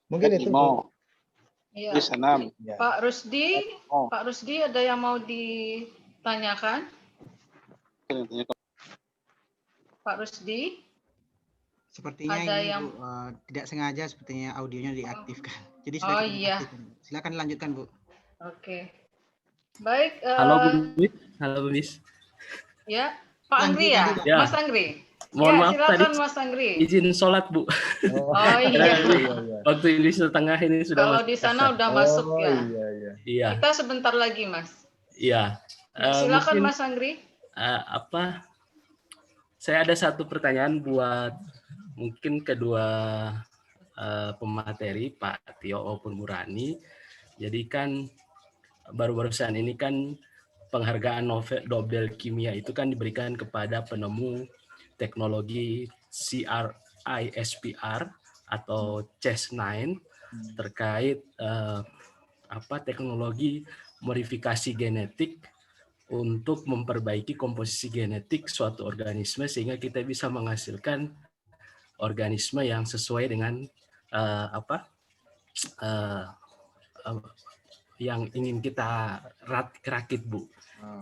Mungkin itu, Bu. Iya. Ya. Pak Rusdi ada yang mau ditanyakan? Pak Rusdi? Sepertinya ada ini yang... Bu, tidak sengaja sepertinya audionya diaktifkan. Jadi sudah iya. Silakan lanjutkan, Bu. Oke. Baik. Halo Bu Bis. Ya, Pak Anggri ya? Mas Anggri. Mohon maaf silakan, tadi Mas Anggri. izin sholat, Bu. Oh iya. Waktu Indonesia Tengah ini sudah kalau di sana udah masuk ya. Iya. Kita sebentar lagi, Mas. Iya. Silakan mungkin, Mas Anggri. Saya ada satu pertanyaan buat mungkin kedua pemateri, Pak Tio maupun Bu Rani. Jadi kan baru-barusan ini kan penghargaan Nobel Kimia itu kan diberikan kepada penemu teknologi CRISPR atau Cas9 terkait teknologi modifikasi genetik untuk memperbaiki komposisi genetik suatu organisme sehingga kita bisa menghasilkan organisme yang sesuai dengan yang ingin kita rakit, Bu.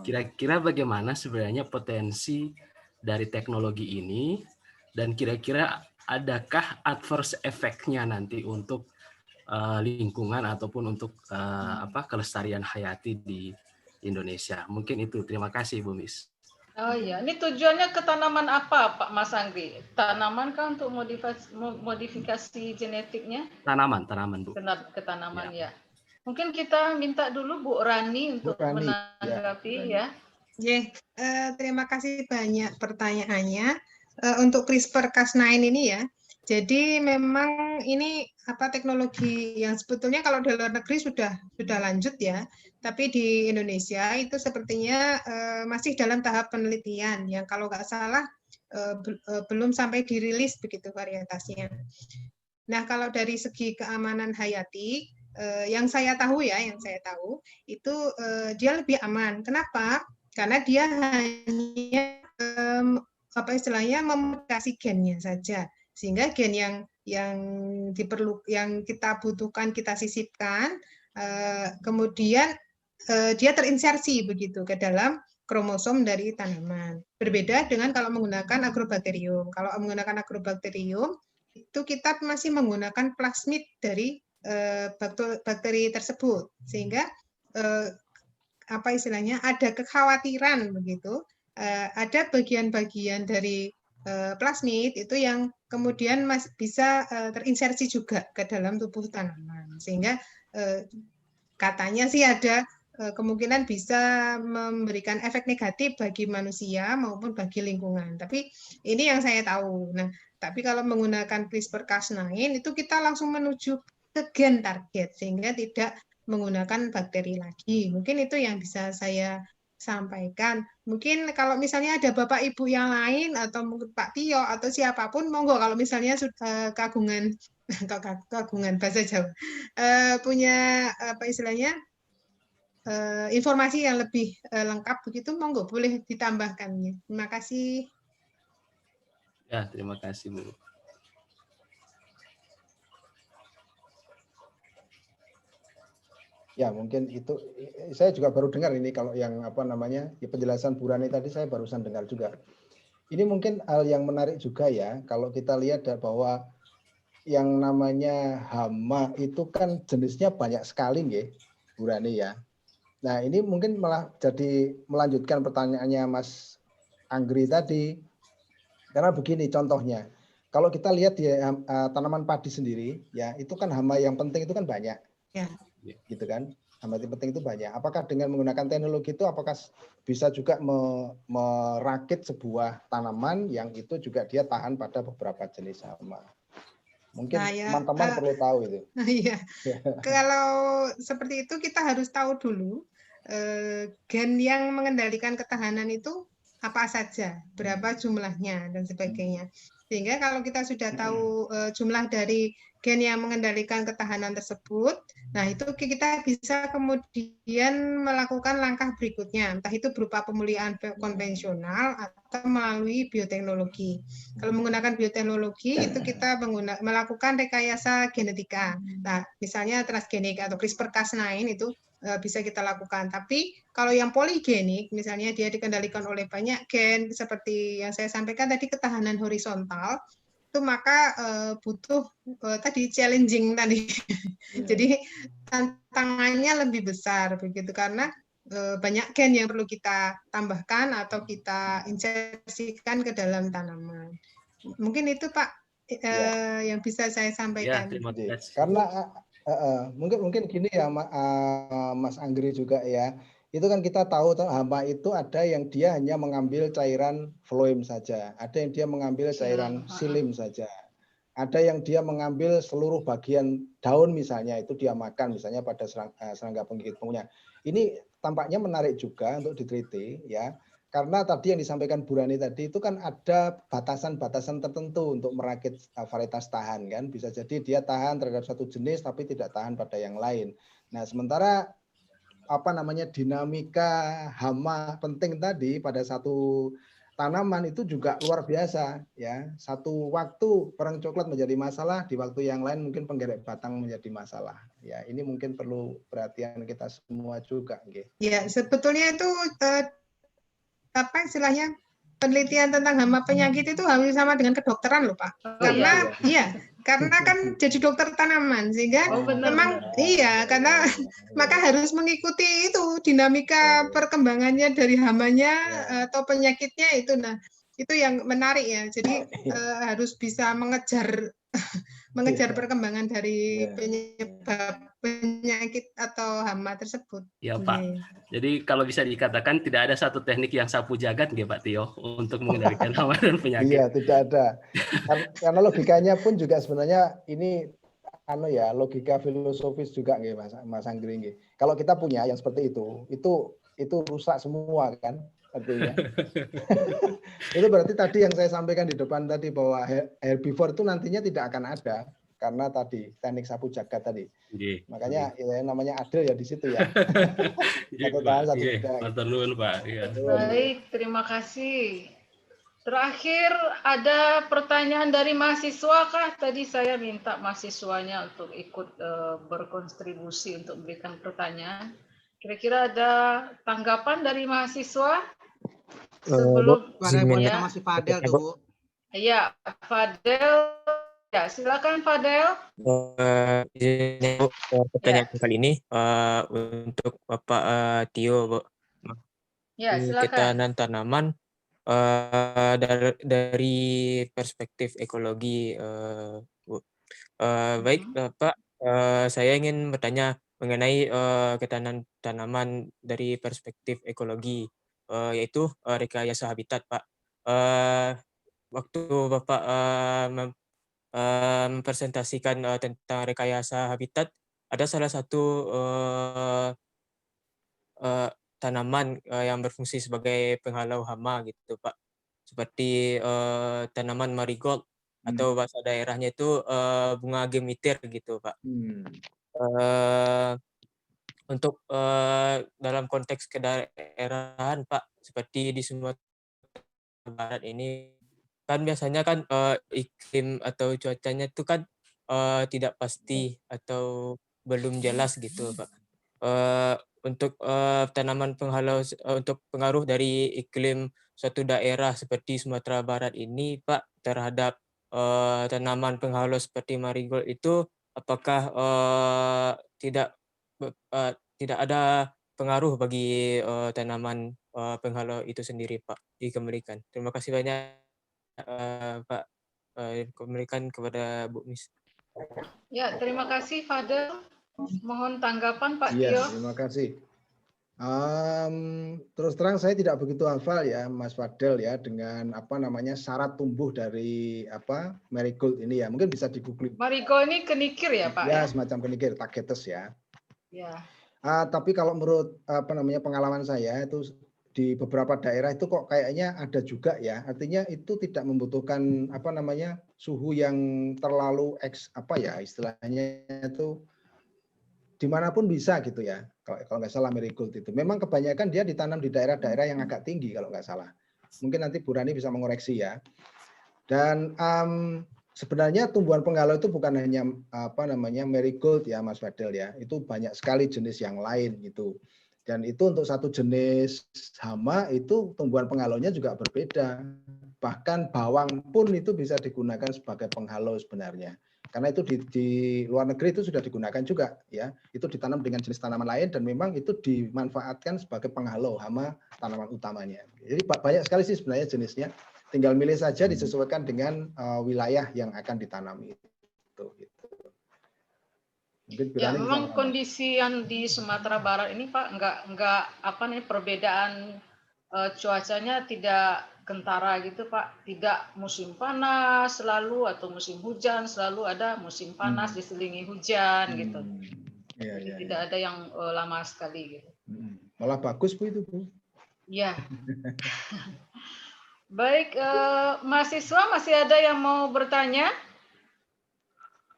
Kira-kira bagaimana sebenarnya potensi dari teknologi ini, dan kira-kira adakah adverse effect-nya nanti untuk lingkungan ataupun untuk kelestarian hayati di Indonesia. Mungkin itu. Terima kasih, Bu Mis. Oh iya, ini tujuannya ke tanaman apa, Pak Mas Anggri? Tanaman kan untuk modifikasi genetiknya? Tanaman, Bu. Ke tanaman ya. Mungkin kita minta dulu Bu Rani untuk menanggapi ya. Terima kasih banyak pertanyaannya. Untuk CRISPR-Cas9 ini ya. Jadi memang ini teknologi yang sebetulnya kalau di luar negeri sudah lanjut ya. Tapi di Indonesia itu sepertinya masih dalam tahap penelitian yang kalau nggak salah belum sampai dirilis begitu varietasnya. Nah, kalau dari segi keamanan hayati yang saya tahu itu dia lebih aman. Kenapa? Karena dia hanya memodifikasi gennya saja, sehingga gen yang kita butuhkan kita sisipkan, kemudian dia terinsersi begitu ke dalam kromosom dari tanaman. Berbeda dengan kalau menggunakan agrobakterium. Kalau menggunakan agrobakterium itu kita masih menggunakan plasmid dari bakteri tersebut, sehingga ada kekhawatiran begitu, ada bagian-bagian dari plasmid itu yang kemudian bisa terinsersi juga ke dalam tubuh tanaman, sehingga katanya sih ada kemungkinan bisa memberikan efek negatif bagi manusia maupun bagi lingkungan. Tapi ini yang saya tahu. Nah, tapi kalau menggunakan CRISPR-Cas9 itu kita langsung menuju ke gen target sehingga tidak menggunakan bakteri lagi. Mungkin itu yang bisa saya sampaikan. Mungkin kalau misalnya ada Bapak Ibu yang lain atau mungkin Pak Tio atau siapapun, monggo kalau misalnya sudah kagungan bahasa Jawa, punya informasi yang lebih lengkap begitu, monggo boleh ditambahkannya. Terima kasih. Ya, terima kasih, Bu. Ya, mungkin itu saya juga baru dengar ini kalau yang penjelasan Bu Rani tadi saya barusan dengar juga. Ini mungkin hal yang menarik juga ya kalau kita lihat bahwa yang namanya hama itu kan jenisnya banyak sekali nggih, Bu Rani ya. Nah, ini mungkin malah jadi melanjutkan pertanyaannya Mas Anggri tadi. Karena begini contohnya. Kalau kita lihat di tanaman padi sendiri ya, itu kan hama yang penting itu kan banyak. Ya. Gitu kan. Hama yang penting itu banyak. Apakah dengan menggunakan teknologi itu apakah bisa juga merakit sebuah tanaman yang itu juga dia tahan pada beberapa jenis hama? Mungkin teman-teman perlu tahu itu. Iya. Kalau seperti itu kita harus tahu dulu gen yang mengendalikan ketahanan itu apa saja, berapa jumlahnya dan sebagainya. Sehingga kalau kita sudah tahu jumlah dari gen yang mengendalikan ketahanan tersebut, nah itu kita bisa kemudian melakukan langkah berikutnya, entah itu berupa pemulihan konvensional atau melalui bioteknologi. Kalau menggunakan bioteknologi itu kita melakukan rekayasa genetika. Nah, misalnya transgenik atau CRISPR-Cas9 itu bisa kita lakukan. Tapi kalau yang poligenik, misalnya dia dikendalikan oleh banyak gen, seperti yang saya sampaikan tadi ketahanan horizontal, itu maka butuh tadi challenging tadi. Jadi tantangannya lebih besar begitu karena banyak gen yang perlu kita tambahkan atau kita insersikan ke dalam tanaman. Mungkin itu Pak yang bisa saya sampaikan. Ya, terima kasih. Karena mungkin gini ya Mas Anggri juga ya. Itu kan kita tahu hama itu ada yang dia hanya mengambil cairan phloem saja, ada yang dia mengambil cairan xilem saja. Ada yang dia mengambil seluruh bagian daun misalnya itu dia makan misalnya pada serangga penggigit punggungnya. Ini tampaknya menarik juga untuk diteliti ya. Karena tadi yang disampaikan Bu Rani tadi itu kan ada batasan-batasan tertentu untuk merakit varietas tahan kan. Bisa jadi dia tahan terhadap satu jenis tapi tidak tahan pada yang lain. Nah, sementara dinamika hama penting tadi pada satu tanaman itu juga luar biasa ya. Satu waktu perang coklat menjadi masalah, di waktu yang lain mungkin penggerek batang menjadi masalah. Ya, ini mungkin perlu perhatian kita semua juga, nggih. Ya, sebetulnya itu apa istilahnya penelitian tentang hama penyakit itu hampir sama dengan kedokteran loh Pak. Karena karena kan jadi dokter tanaman sehingga memang karena maka harus mengikuti itu dinamika perkembangannya dari hamanya atau penyakitnya itu. Nah, itu yang menarik ya. Jadi harus bisa mengejar perkembangan dari penyebab penyakit atau hama tersebut. Ya Pak. Jadi kalau bisa dikatakan tidak ada satu teknik yang sapu jagat nggih Pak Tio untuk mengendalikan hama dan penyakit. Iya, tidak ada. Karena logikanya pun juga sebenarnya ini logika filosofis juga nggih Mas Anggri nggih. Kalau kita punya yang seperti itu rusak semua kan artinya. Itu berarti tadi yang saya sampaikan di depan tadi bahwa herbivore itu nantinya tidak akan ada karena tadi teknik sapu jagat tadi. Makanya namanya adil ya di situ ya. Satu tahan satu tidak. Pak. Baik, terima kasih. Terakhir ada pertanyaan dari mahasiswa kah? Tadi saya minta mahasiswanya untuk ikut berkontribusi untuk memberikan pertanyaan. Kira-kira ada tanggapan dari mahasiswa? Sebelum masih Fadel tuh Bu. Iya, Fadel. Ya, silakan Fadel. Pertanyaan kali ini untuk Bapak Tio, Bu. Ya, silakan. Ketahanan tanaman dari perspektif ekologi, Bu. Baik, Bapak, saya ingin bertanya mengenai ketahanan tanaman dari perspektif ekologi, yaitu rekayasa habitat, Pak. Waktu Bapak mempresentasikan tentang rekayasa habitat, ada salah satu tanaman yang berfungsi sebagai penghalau hama gitu Pak, seperti tanaman marigold atau bahasa daerahnya itu bunga gemitir gitu Pak. Untuk dalam konteks kedaerahan Pak, seperti di Sumatera Barat ini kan biasanya kan iklim atau cuacanya itu kan tidak pasti atau belum jelas gitu Pak. Untuk tanaman penghalau untuk pengaruh dari iklim suatu daerah seperti Sumatera Barat ini Pak terhadap tanaman penghalau seperti marigold itu apakah tidak ada pengaruh bagi tanaman penghalau itu sendiri, Pak, dikembalikan. Terima kasih banyak, Pak. Dikembalikan kepada Bu Miss. Ya, terima kasih Fadel. Mohon tanggapan Pak Iya, Tio. terima kasih. Terus terang saya tidak begitu hafal ya Mas Fadel ya dengan apa namanya syarat tumbuh dari apa marigold ini ya. Mungkin bisa di-googling. Marigold ini kenikir ya Pak Ya, ya? semacam kenikir, tagetes ya. Ya. Tapi kalau menurut apa namanya pengalaman saya itu di beberapa daerah itu kok kayaknya ada juga ya. Artinya itu tidak membutuhkan apa namanya suhu yang terlalu apa ya istilahnya itu dimanapun bisa gitu ya. Kalau nggak salah marigold itu. Memang kebanyakan dia ditanam di daerah-daerah yang agak tinggi kalau nggak salah. Mungkin nanti Bu Rani bisa mengoreksi ya. Dan sebenarnya tumbuhan penghalau itu bukan hanya apa namanya marigold ya Mas Fadel ya. Itu banyak sekali jenis yang lain gitu. Dan itu untuk satu jenis hama itu tumbuhan penghalaunya juga berbeda. Bahkan bawang pun itu bisa digunakan sebagai penghalau sebenarnya. Karena itu di luar negeri itu sudah digunakan juga ya. Itu ditanam dengan jenis tanaman lain dan memang itu dimanfaatkan sebagai penghalau hama tanaman utamanya. Jadi banyak sekali sih sebenarnya jenisnya. Tinggal milih saja disesuaikan dengan wilayah yang akan ditanami. Ya, memang kondisi yang di Sumatera Barat ini Pak enggak apa nih perbedaan cuacanya tidak kentara gitu Pak, tidak musim panas selalu atau musim hujan selalu, ada musim panas diselingi hujan gitu. Jadi tidak ada yang lama sekali gitu. Malah bagus Bu itu Bu. Ya. Baik, mahasiswa masih ada yang mau bertanya?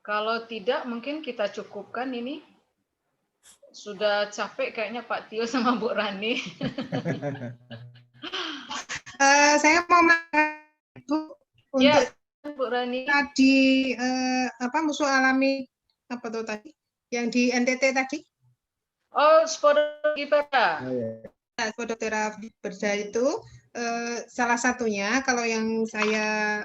Kalau tidak mungkin kita cukupkan ini. Sudah capek kayaknya Pak Tio sama Bu Rani. Saya mau Bu untuk ya, Bu Rani. Tadi apa musuh alami apa tuh tadi? Yang di NTT tadi? Oh, Spodoptera. Spodoptera viverda itu salah satunya kalau yang saya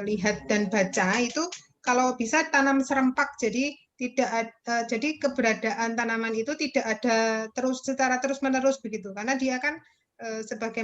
lihat dan baca itu kalau bisa tanam serempak, jadi tidak jadi keberadaan tanaman itu tidak ada secara terus menerus begitu, karena dia kan sebagai